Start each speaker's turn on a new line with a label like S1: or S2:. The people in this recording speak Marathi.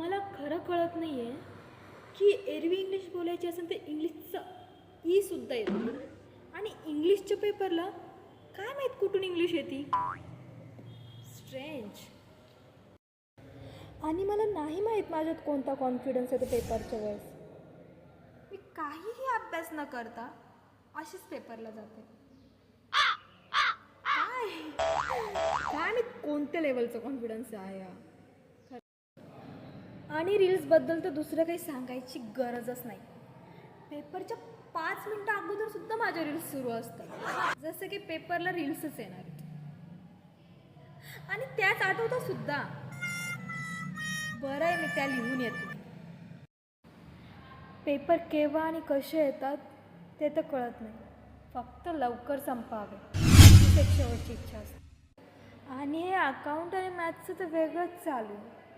S1: मला खरं कळत नाही आहे की एरवी इंग्लिश बोलायची असेल तर इंग्लिशचं ई सुद्धा येतं आणि इंग्लिशच्या पेपरला काय माहीत कुठून इंग्लिश येते. स्ट्रेंज. आणि मला नाही माहीत माझ्यात कोणता कॉन्फिडन्स येतो पेपरच्या वेळेस. मी काहीही अभ्यास न करता अशीच पेपरला जाते. काय काय मी कोणत्या लेवलचा कॉन्फिडन्स आहे हा. आणि रील्सबद्दल तर दुसरं काही सांगायची गरजच नाही. पेपरच्या 5 मिनटं अगोदर सुद्धा माझ्या रील्स सुरू असतात, जसं की पेपरला रील्सच येणार आहेत. आणि त्याच आठवतं सुद्धा. बरं आहे मी त्या लिहून येते. पेपर केव्हा आणि कसे येतात ते तर कळत नाही, फक्त लवकर संपावे हीच एक शेवटची इच्छा असते. आणि हे अकाउंट आणि मॅथ्सचं तर वेगळंच चालू आहे.